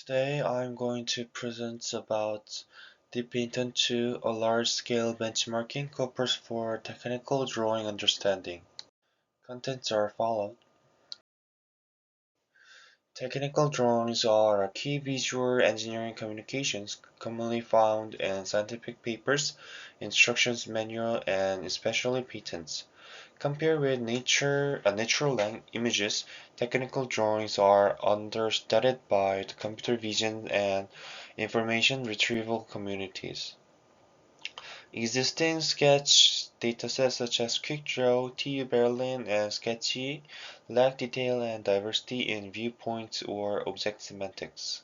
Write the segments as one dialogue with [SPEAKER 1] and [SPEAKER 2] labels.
[SPEAKER 1] Today I'm going to present about DeepPatent2, a large-scale benchmarking corpus for technical drawing understanding. Contents are followed. Technical drawings are a key visual engineering communications commonly found in scientific papers, instructions manual, and especially patents. Compared with natural images, technical drawings are understudied by the computer vision and information retrieval communities. Existing sketch datasets such as QuickDraw, TU Berlin, and Sketchy lack detail and diversity in viewpoints or object semantics.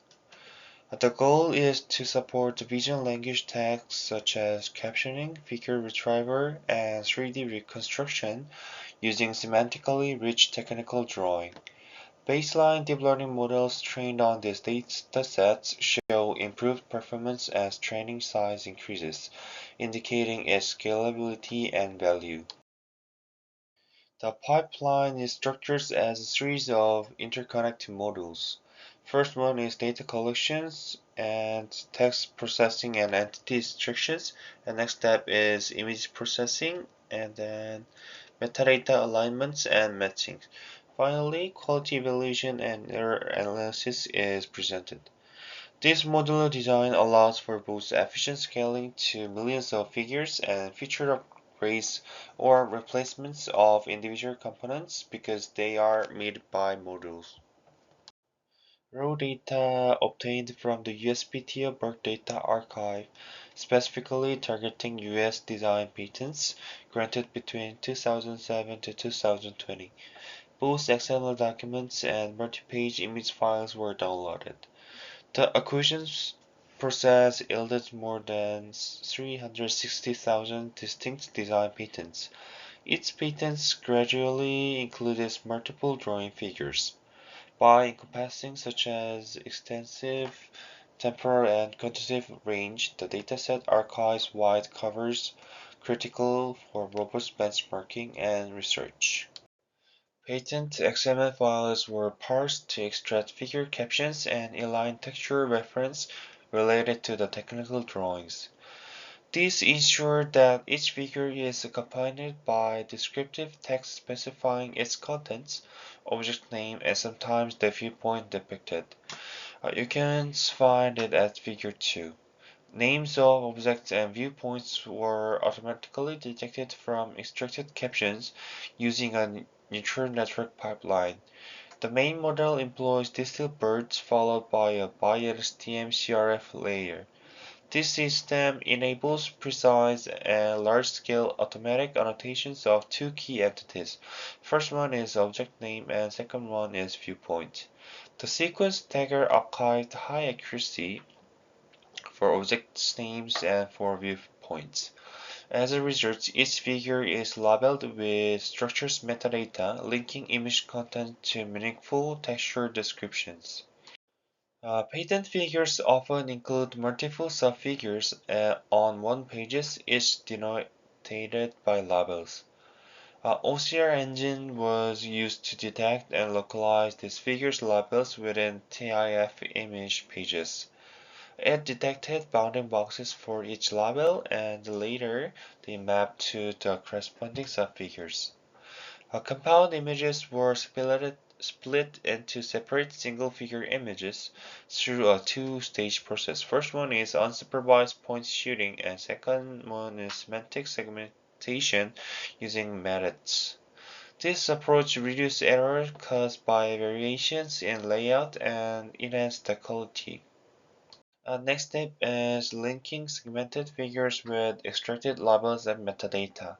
[SPEAKER 1] The goal is to support vision language tags such as captioning, figure retrieval, and 3D reconstruction using semantically rich technical drawing. Baseline deep learning models trained on these datasets show improved performance as training size increases, indicating its scalability and value. The pipeline is structured as a series of interconnected modules. First one is data collections and text processing and entity extractions. The next step is image processing and then metadata alignments and matching. Finally, quality evaluation and error analysis is presented. This modular design allows for both efficient scaling to millions of figures and feature upgrades or replacements of individual components because they are made by modules. Raw data obtained from the USPTO bulk data archive, specifically targeting US design patents granted between 2007 to 2020. Both XML documents and multi-page image files were downloaded. The acquisition process yielded more than 360,000 distinct design patents. Each patent gradually included multiple drawing figures. By encompassing such as extensive temporal and quantitative range, the dataset archives wide covers critical for robust benchmarking and research. Patent XML files were parsed to extract figure captions and align textual reference related to the technical drawings. This ensured that each figure is accompanied by descriptive text specifying its contents, object name, and sometimes the viewpoint depicted. You can find it at Figure 2. Names of objects and viewpoints were automatically detected from extracted captions using a neural network pipeline. The main model employs distilled birds followed by a bi-STM CRF layer. This system enables precise and large-scale automatic annotations of two key entities. First one is object name and second one is viewpoint. The sequence tagger archived high accuracy for object names and for viewpoints. As a result, each figure is labeled with structured metadata linking image content to meaningful textual descriptions. Patent figures often include multiple subfigures on one page, each denoted by labels. OCR engine was used to detect and localize these figures labels within TIF image pages. It detected bounding boxes for each label and later they mapped to the corresponding subfigures. Compound images were split into separate single-figure images through a two-stage process. First one is unsupervised point shooting and second one is semantic segmentation using methods. This approach reduced error caused by variations in layout and enhanced the quality. Next step is linking segmented figures with extracted labels and metadata.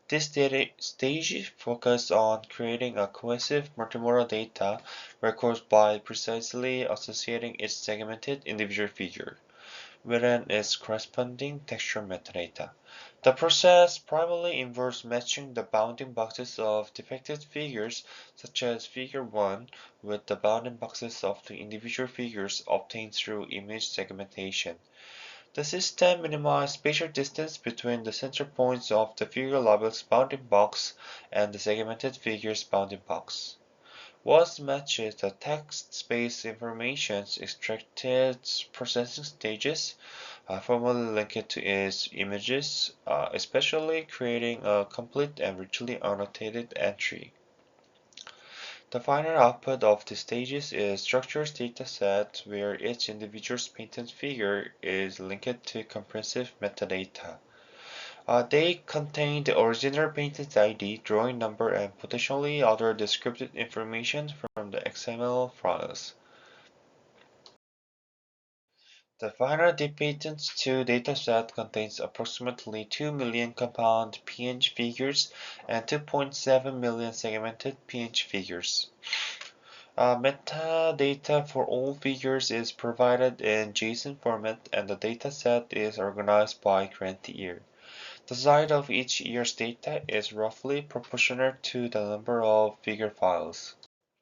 [SPEAKER 1] This stage focuses on creating a cohesive multimodal data record by precisely associating each segmented individual figure within its corresponding textual metadata. The process primarily involves matching the bounding boxes of depicted figures, such as figure 1, with the bounding boxes of the individual figures obtained through image segmentation. The system minimizes spatial distance between the center points of the figure label's bounding box and the segmented figure's bounding box. Was matches the text-based information extracted processing stages, formally linked to its images, especially creating a complete and richly annotated entry. The final output of these stages is structured dataset where each individual's patent figure is linked to comprehensive metadata. They contain the original patent ID, drawing number, and potentially other descriptive information from the XML files. The final DeepPatent2 dataset contains approximately 2 million compound PNG figures and 2.7 million segmented PNG figures. Metadata for all figures is provided in JSON format, and the dataset is organized by grant year. The size of each year's data is roughly proportional to the number of figure files.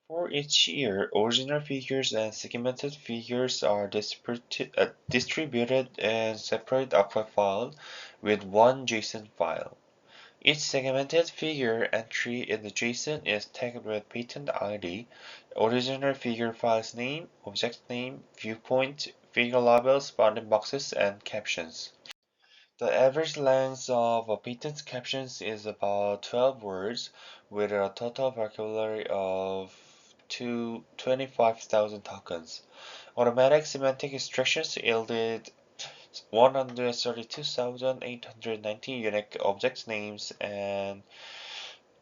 [SPEAKER 1] For each year, original figures and segmented figures are distributed in separate Aqua files with one JSON file. Each segmented figure entry in the JSON is tagged with patent ID, original figure file's name, object name, viewpoint, figure labels, bounding boxes, and captions. The average length of a patent captions is about 12 words, with a total vocabulary of 25,000 tokens. Automatic semantic extractions yielded 132,890 unique object names and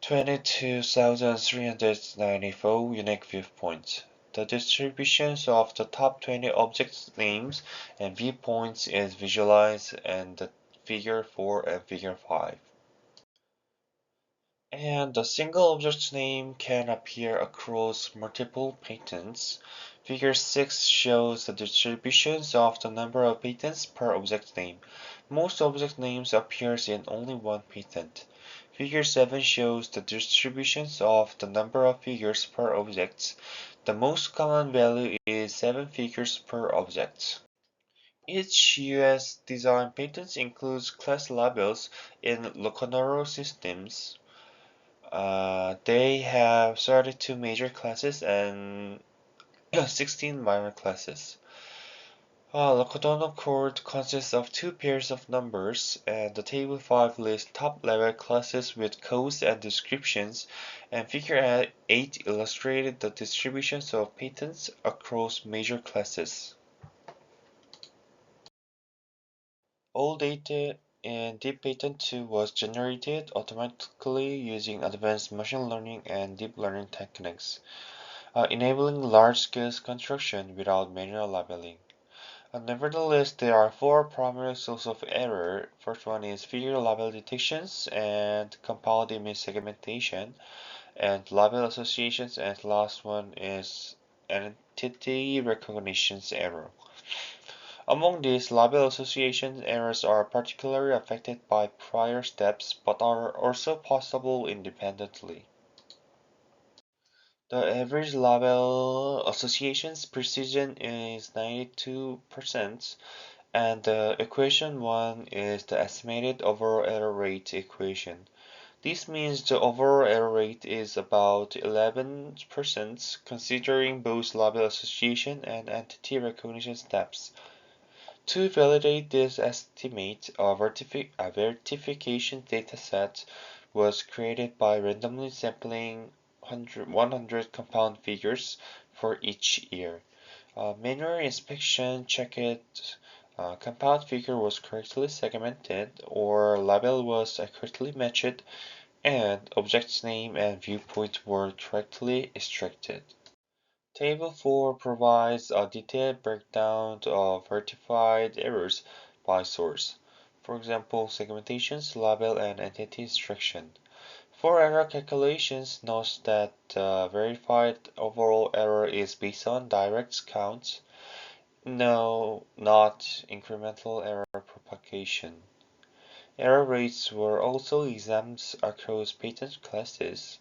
[SPEAKER 1] 22,394 unique viewpoints. The distributions of the top 20 object names and viewpoints is visualized in the Figure 4 and Figure 5. And the single object name can appear across multiple patents. Figure 6 shows the distributions of the number of patents per object name. Most object names appears in only one patent. Figure 7 shows the distributions of the number of figures per object. The most common value is 7 figures per object. Each US design patent includes class labels in Loconoro systems. They have 32 major classes and 16 minor classes. Locodono code consists of two pairs of numbers, and the table 5 lists top-level classes with codes and descriptions, and figure 8 illustrated the distributions of patents across major classes. All data in DeepPatent2 was generated automatically using advanced machine learning and deep learning techniques, enabling large-scale construction without manual labeling. Nevertheless, there are four primary sources of error. First one is figure label detections and compound image segmentation, and label associations, and last one is entity recognition error. Among these, label association errors are particularly affected by prior steps, but are also possible independently. The average label association's precision is 92%, and the equation 1 is the estimated overall error rate equation. This means the overall error rate is about 11%, considering both label association and entity recognition steps. To validate this estimate, a verification dataset was created by randomly sampling 100 compound figures for each year. Manual inspection checked compound figure was correctly segmented or label was accurately matched, and object's name and viewpoint were correctly extracted. Table 4 provides a detailed breakdown of verified errors by source. For example, segmentations, label, and entity extraction. For error calculations, note that the verified overall error is based on direct counts, no, not incremental error propagation. Error rates were also examined across patent classes.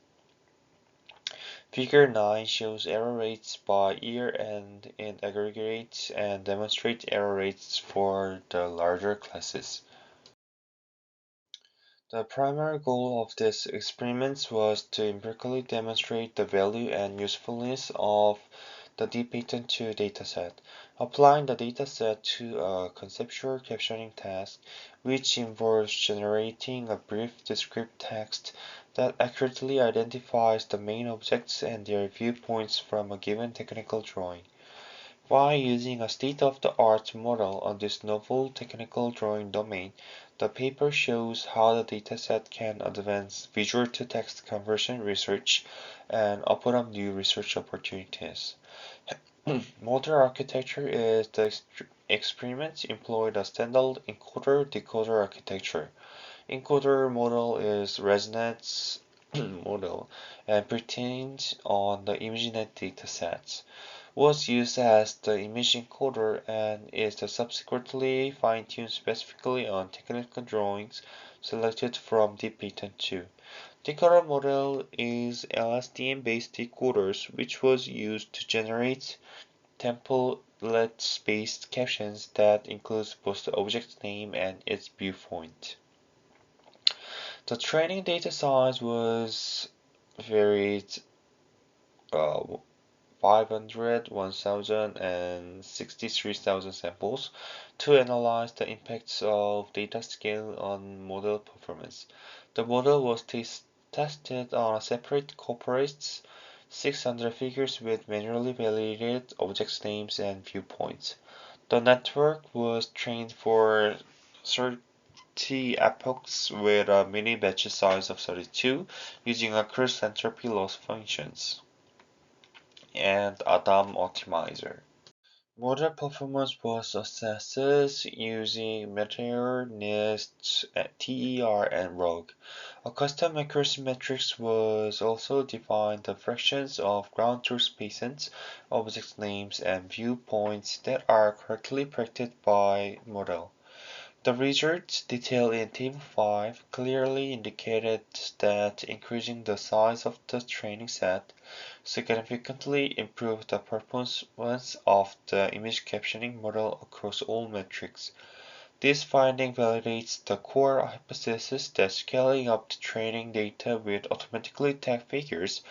[SPEAKER 1] Figure 9 shows error rates by year and in aggregate and demonstrates error rates for the larger classes. The primary goal of these experiments was to empirically demonstrate the value and usefulness of the DeepPatent2 dataset. Applying the dataset to a conceptual captioning task, which involves generating a brief descriptive text that accurately identifies the main objects and their viewpoints from a given technical drawing. By using a state-of-the-art model on this novel technical drawing domain, the paper shows how the dataset can advance visual-to-text conversion research and open up new research opportunities. Model architecture is the experiments employed a standard encoder-decoder architecture. Encoder model is resonance model and pertains on the ImageNet datasets. Was used as the image encoder and is subsequently fine-tuned specifically on technical drawings selected from DeepPatent2. Decoder model is LSTM-based decoders which was used to generate template-based captions that includes both the object name and its viewpoint. The training data size was varied 500, 1,000, and 63,000 samples to analyze the impacts of data scale on model performance. The model was tested on separate corporates, 600 figures with manually validated object names and viewpoints. The network was trained for 30 epochs with a mini batch size of 32 using a cross entropy loss functions and Adam optimizer. Model performance was assessed using Meteor, NIST, TER, and ROGUE. A custom accuracy matrix was also defined the fractions of ground truth spacings, object names, and viewpoints that are correctly predicted by model. The results detailed in Table 5 clearly indicated that increasing the size of the training set significantly improved the performance of the image captioning model across all metrics. This finding validates the core hypothesis that scaling up the training data with automatically tagged figures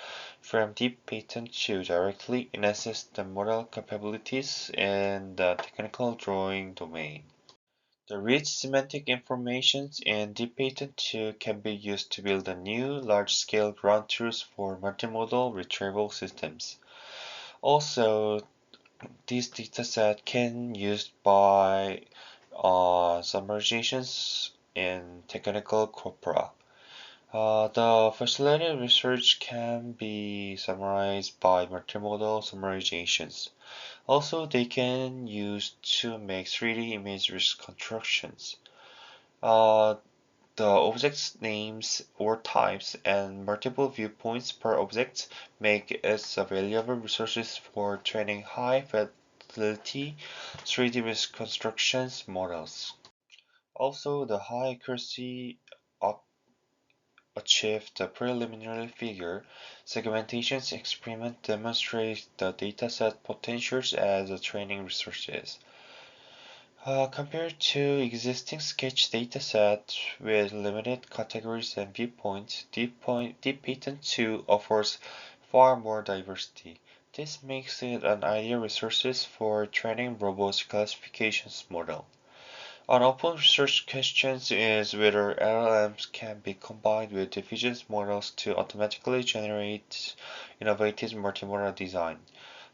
[SPEAKER 1] from DeepPatent2 directly enhances the model capabilities in the technical drawing domain. The rich semantic information in DeepPatent2 can be used to build a new, large-scale ground truth for multimodal retrieval systems. Also, this dataset can be used by summarizations in technical corpora. The facilitated research can be summarized by multimodal summarizations. Also, they can use to make 3D image reconstructions. Uh, the object's names or types and multiple viewpoints per object make it a valuable resources for training high-fidelity 3D reconstructions models. Also, the high accuracy achieved the preliminary figure segmentation experiment demonstrates the dataset potentials as a training resources. Compared to existing sketch dataset with limited categories and viewpoints, DeepPatent2 offers far more diversity. This makes it an ideal resource for training robust classifications model. An open research question is whether LLMs can be combined with diffusion models to automatically generate innovative multimodal design.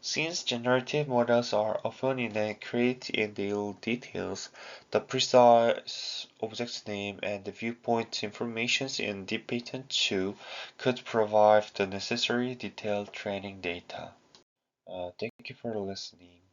[SPEAKER 1] Since generative models are often inaccurate in their details, the precise object name and the viewpoint information in DeepPatent2 could provide the necessary detailed training data. Thank you for listening.